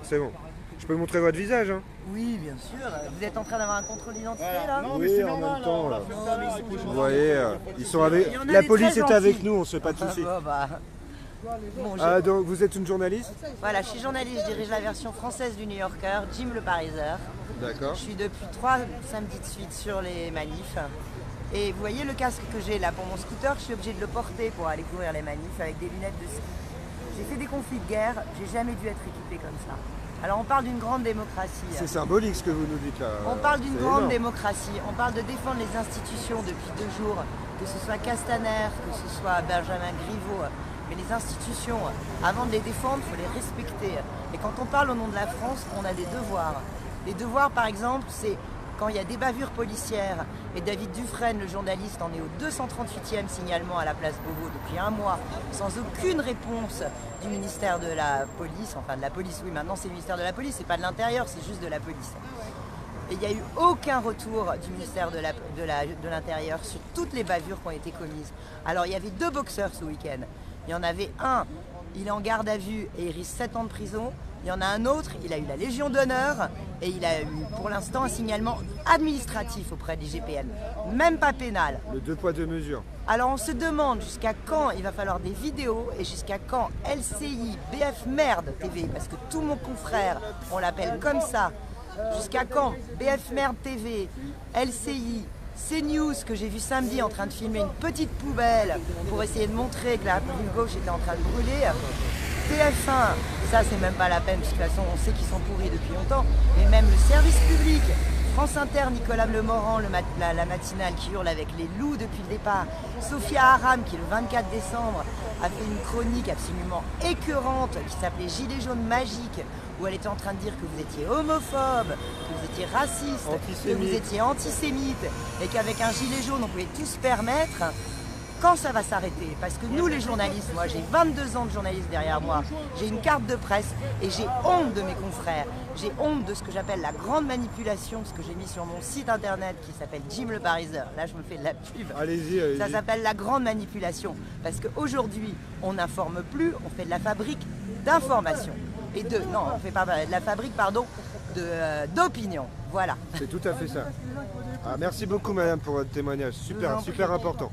C'est bon. Je peux montrer votre visage, hein? Oui, bien sûr. Vous êtes en train d'avoir un contrôle d'identité là? Non, mais Oui, c'est en normal, même temps. là, on va faire ça, Vous voyez, ils sont avec. Il y en a La des police très est avec gentils. nous, on se fait pas de soucis. Bon, Ah, donc vous êtes une journaliste? voilà, je suis journaliste, je dirige la version française du New Yorker, Jim le Pariseur. D'accord. Je suis depuis 3 samedis de suite sur les manifs. Et vous voyez le casque que j'ai là pour mon scooter, je suis obligée de le porter pour aller couvrir les manifs avec des lunettes de ski. J'ai fait des conflits de guerre, j'ai jamais dû être équipée comme ça. Alors on parle d'une grande démocratie. C'est symbolique ce que vous nous dites là. On parle d'une C'est grande énorme. démocratie, on parle de défendre les institutions depuis 2 jours, que ce soit Castaner, que ce soit Benjamin Griveaux. Mais les institutions, avant de les défendre, il faut les respecter. Et quand on parle au nom de la France, on a des devoirs. Les devoirs, par exemple, c'est quand il y a des bavures policières, et David Dufresne, le journaliste, en est au 238e signalement à la place Beauvau depuis 1 mois, sans aucune réponse du ministère de la Police, enfin de la police, oui, maintenant c'est le ministère de la Police, c'est pas de l'Intérieur, c'est juste de la police. Et il n'y a eu aucun retour du ministère de l'Intérieur sur toutes les bavures qui ont été commises. Alors il y avait 2 boxeurs ce week-end. Il y en avait un, il est en garde à vue et il risque 7 ans de prison. Il y en a un autre, il a eu la Légion d'honneur et il a eu pour l'instant un signalement administratif auprès des GPN, même pas pénal. Le 2 poids 2 mesures. Alors on se demande jusqu'à quand il va falloir des vidéos et jusqu'à quand LCI, BF Merde TV, parce que tout mon confrère, on l'appelle comme ça, jusqu'à quand BF Merde TV, LCI, CNews que j'ai vu samedi en train de filmer une petite poubelle pour essayer de montrer que la rue gauche était en train de brûler. TF1, ça c'est même pas la peine, de toute façon on sait qu'ils sont pourris depuis longtemps, mais même le service public, France Inter, Nicolas Lemorand, la matinale qui hurle avec les loups depuis le départ, Sophia Aram qui le 24 décembre a fait une chronique absolument écœurante qui s'appelait Gilets jaunes magiques, où elle était en train de dire que vous étiez homophobe, que vous étiez raciste, que vous étiez antisémite, et qu'avec un gilet jaune on pouvait tout se permettre. Quand ça va s'arrêter? Parce que nous les journalistes, moi j'ai 22 ans de journaliste derrière moi, j'ai une carte de presse et j'ai honte de mes confrères, j'ai honte de ce que j'appelle la grande manipulation, ce que j'ai mis sur mon site internet qui s'appelle Jim le Pariseur. Là je me fais de la pub. Allez-y, allez-y. Ça s'appelle la grande manipulation parce qu'aujourd'hui on n'informe plus, on fait de la fabrique d'information. Non, on fait pas de la fabrique, pardon, d'opinion. Voilà. C'est tout à fait ça. Ah, merci beaucoup madame pour votre témoignage. Super, super important.